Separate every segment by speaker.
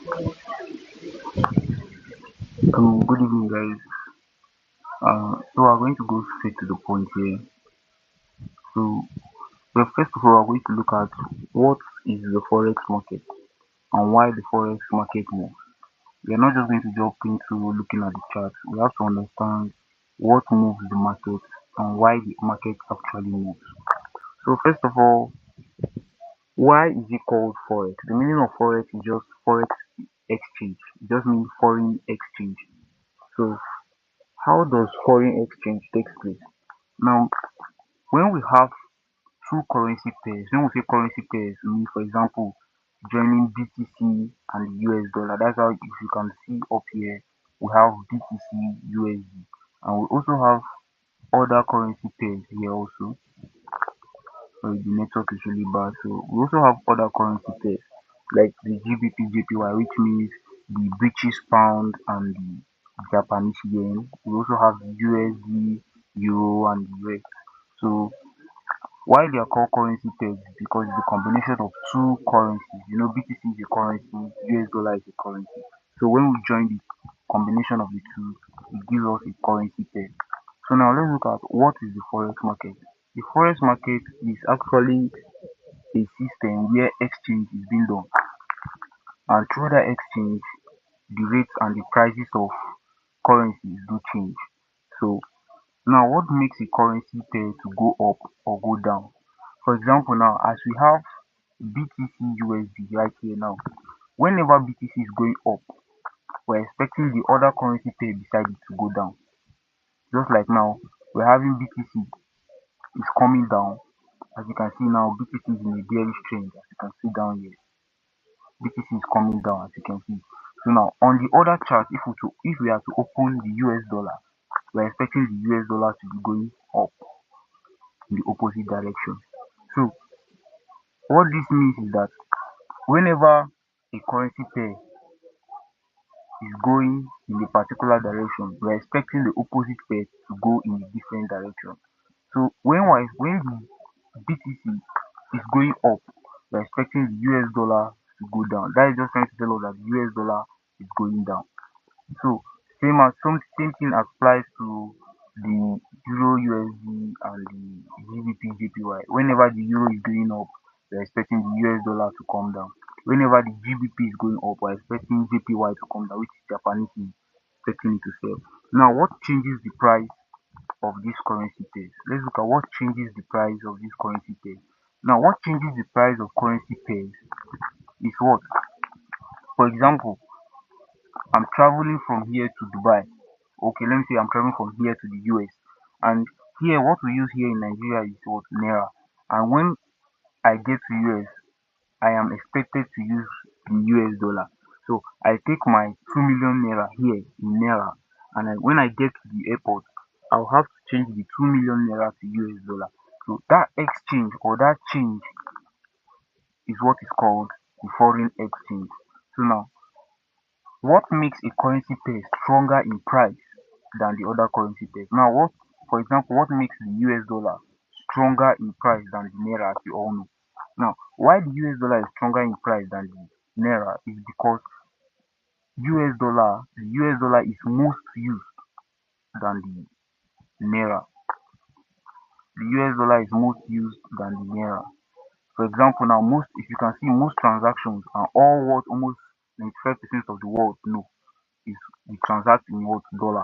Speaker 1: Good evening, guys. So we're going to go straight to the point here. So, first of all, we're going to look at what is the forex market and why the forex market moves. We are not just going to jump into looking at the charts. We have to understand what moves the market and why the market actually moves. So, first of all, why is it called forex? The meaning of forex is just forex exchange. It just means foreign exchange. So, how does foreign exchange take place? Now, when we have two currency pairs, when we say currency pairs, we mean, for example, joining BTC and the US dollar. That's how, if you can see up here, we have BTC, USD, and we also have other currency pairs here also. Sorry, the network is really bad. So we also have other currency pairs like the GBP, JPY, which means the British pound and the Japanese yen. We also have the USD, Euro, and the US. So why they are called currency pairs is because it's a combination of two currencies. You know, BTC is a currency, US dollar is a currency. So when we join the combination of the two, it gives us a currency pair. So now let's look at what is the forex market. The forex market is actually a system where exchange is being done, and through that exchange, the rates and the prices of currencies do change. So now, what makes a currency pair to go up or go down? For example, now as we have BTC USD right here now, whenever BTC is going up, we're expecting the other currency pair beside it to go down. Just like now, we're having BTC is coming down. As you can see now, BTC is in a bearish trend. As you can see down here, BTC is coming down. As you can see. So now on the other chart, if we are to open the US dollar, we're expecting the US dollar to be going up in the opposite direction. So what this means is that whenever a currency pair is going in a particular direction, we're expecting the opposite pair to go in a different direction. So when the BTC is going up, we're expecting the US dollar to go down. That is just trying to tell us that the US dollar is going down. So same thing applies to the Euro USD and the GBP JPY. Whenever the Euro is going up, we're expecting the US dollar to come down. Whenever the GBP is going up, we're expecting JPY to come down, which is Japanese is expecting it to sell. Now, what changes the price of these currency pairs? Let's look at what changes the price of these currency pairs. Now, what changes the price of currency pairs is what? For example, I'm traveling from here to Dubai. Okay, let me say I'm traveling from here to the US. And here, what we use here in Nigeria is what? Naira. And when I get to US, I am expected to use the US dollar. So I take my 2 million naira here in naira, and when I get to the airport, I'll have to change the 2 million naira to US dollar. So that exchange or that change is what is called the foreign exchange. So now, what makes a currency pair stronger in price than the other currency pairs? Now, for example, what makes the US dollar stronger in price than the naira, as you all know? Now, why the US dollar is stronger in price than the naira is because the US dollar is most used than the naira. The US dollar is most used than the naira. For example, now if you can see, most transactions and all what almost 95% of the world know is we transact in what? Dollar.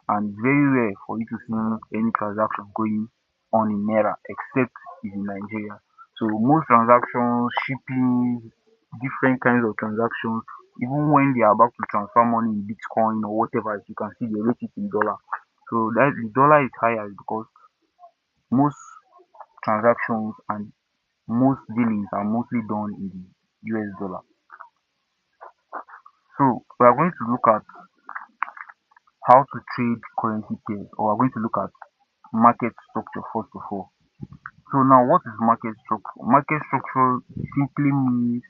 Speaker 1: And it's very rare for you to see any transaction going on in naira except it's in Nigeria. So most transactions, shipping, different kinds of transactions, even when they are about to transfer money in Bitcoin or whatever, as you can see, they rate it in dollar. So that the dollar is higher because most transactions and most dealings are mostly done in the US dollar. So we are going to look at how to trade currency pairs, or we're going to look at market structure first of all. So now, what is market structure? Market structure simply means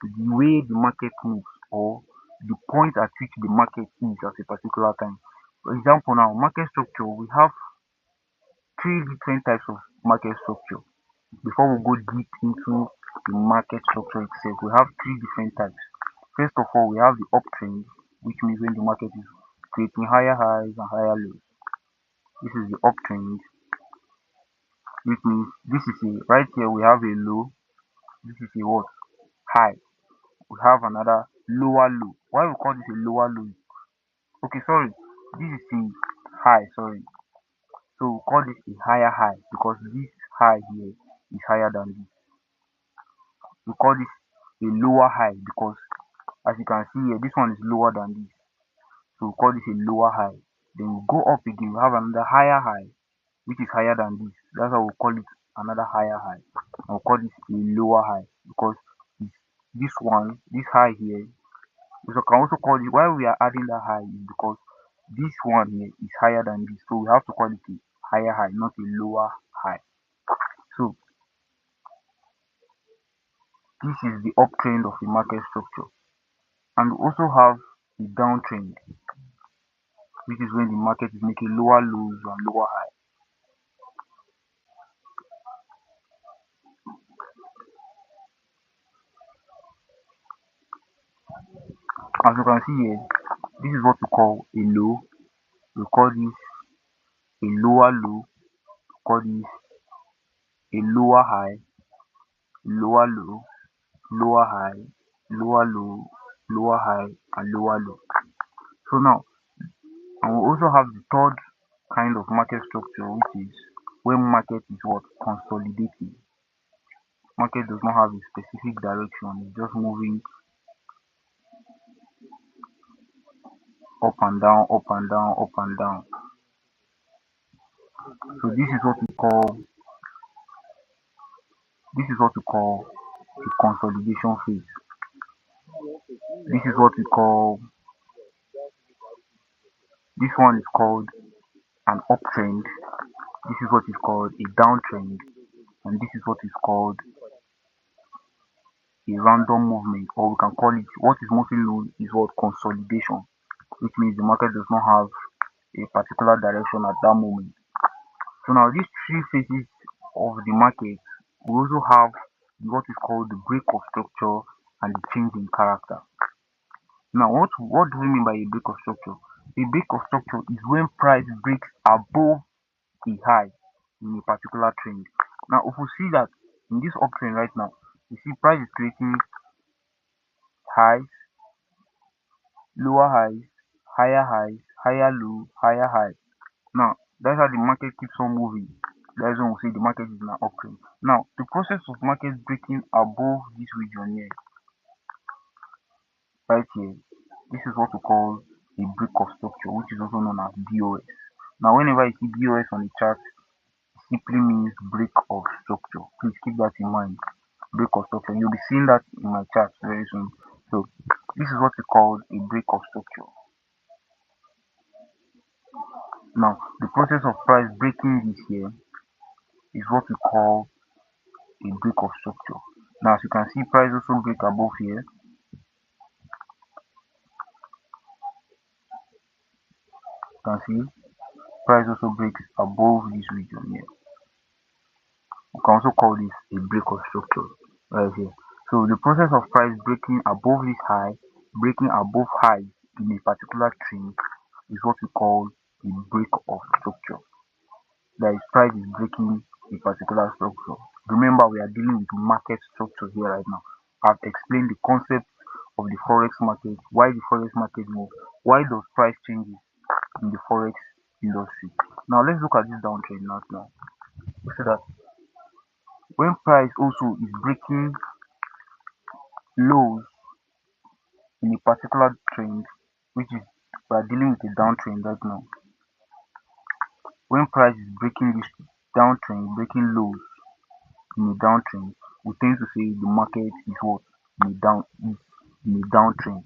Speaker 1: the way the market moves, or the point at which the market is at a particular time. For example, now market structure, we have three different types of market structure. Before we go deep into the market structure itself, we have three different types. First of all, we have the uptrend, which means when the market is creating higher highs and higher lows. This is the uptrend, which means this is a right here we have a low. This is a what? High. We have another lower low. Why we call this a lower low? Okay, sorry. This is a high. Sorry. So we call this a higher high because this high here is higher than this. We call this a lower high because as you can see here, this one is lower than this. So we call this a lower high. Then we go up again, we have another higher high, which is higher than this. That's why we call it another higher high. And we call this a lower high because this one, this high here, we can also call it, why we are adding that high is because this one here is higher than this. So we have to call it a higher high, not a lower high. So this is the uptrend of the market structure. And we also have the downtrend, which is when the market is making lower lows and lower highs. As you can see here, this is what we call a low. We call this a lower low. We call this a lower high, lower low, lower high, lower low, lower high, and lower low. So now, and we also have the third kind of market structure, which is when market is what? Consolidating. Market does not have a specific direction, it's just moving up and down, up and down, up and down. So this is what we call the consolidation phase. This is what we call this one is called an uptrend. This is what is called a downtrend, and this is what is called a random movement, or we can call it what is mostly known is what consolidation, which means the market does not have a particular direction at that moment. So now these three phases of the market, we also have what is called the break of structure and the change in character. Now what do we mean by a break of structure? A break of structure is when price breaks above a high in a particular trend. Now if we see that in this uptrend right now, you see price is creating highs, lower highs, higher low, higher high. Now that's how the market keeps on moving. That's when we say the market is in an uptrend. Now the process of market breaking above this region here, right here, this is what we call a break of structure, which is also known as BOS. Now whenever you see BOS on the chart, it simply means break of structure. Please keep that in mind. Break of structure. You'll be seeing that in my chart very soon. So this is what we call a break of structure. Now the process of price breaking this here is what we call a break of structure. Now as you can see, price also break above here. You can see price also breaks above this region here. We can also call this a break of structure right here. So the process of price breaking above this high, breaking above highs in a particular trend is what we call a break of structure. That is, price is breaking a particular structure. Remember, we are dealing with market structure here right now. I've explained the concept of the forex market, why the forex market moves, why those price changes in the forex industry. Now let's look at this downtrend now. So that when price also is breaking lows in a particular trend, which is we are dealing with a downtrend right now. When price is breaking this downtrend, breaking lows in a downtrend, we tend to say the market is what? In a downtrend.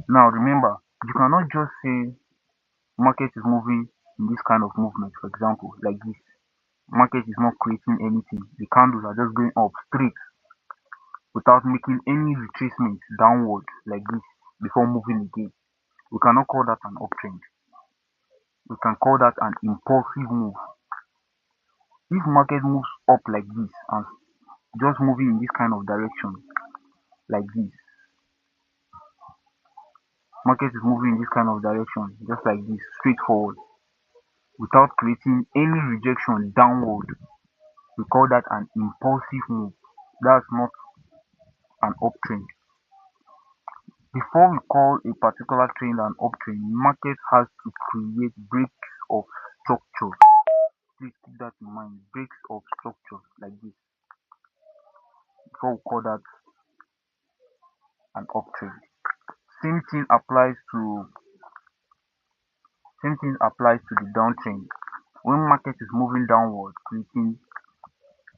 Speaker 1: Now remember, you cannot just say market is moving in this kind of movement. For example, like this, market is not creating anything. The candles are just going up straight without making any retracement downward like this before moving again. We cannot call that an uptrend. We can call that an impulsive move. If market moves up like this and just moving in this kind of direction like this, Market is moving in this kind of direction, just like this, straightforward, without creating any rejection downward. We call that an impulsive move. That's not an uptrend. Before we call a particular trend an uptrend, market has to create breaks of structure. Please keep that in mind. Breaks of structure like this before we call that an uptrend. Same thing applies to the downtrend. When market is moving downward, creating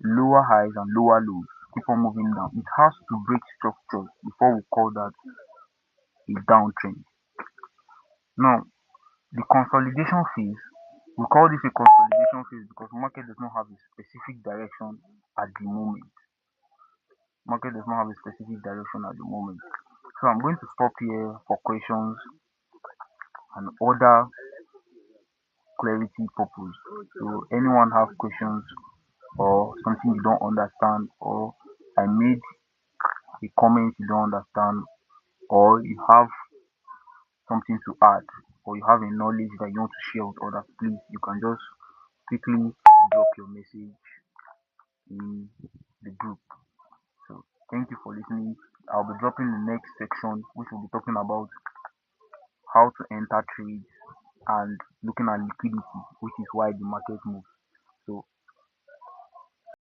Speaker 1: lower highs and lower lows, keep on moving down. It has to break structures before we call that a downtrend. Now, the consolidation phase, we call this a consolidation phase because market does not have a specific direction at the moment. Market does not have a specific direction at the moment. So I'm going to stop here for questions and other clarity purpose. So anyone have questions or something you don't understand, or I made a comment you don't understand, or you have something to add, or you have a knowledge that you want to share with others, please you can just quickly drop your message in the group. So thank you for listening. I'll be dropping the next section which will be talking about how to enter trades and looking at liquidity, which is why the market moves. So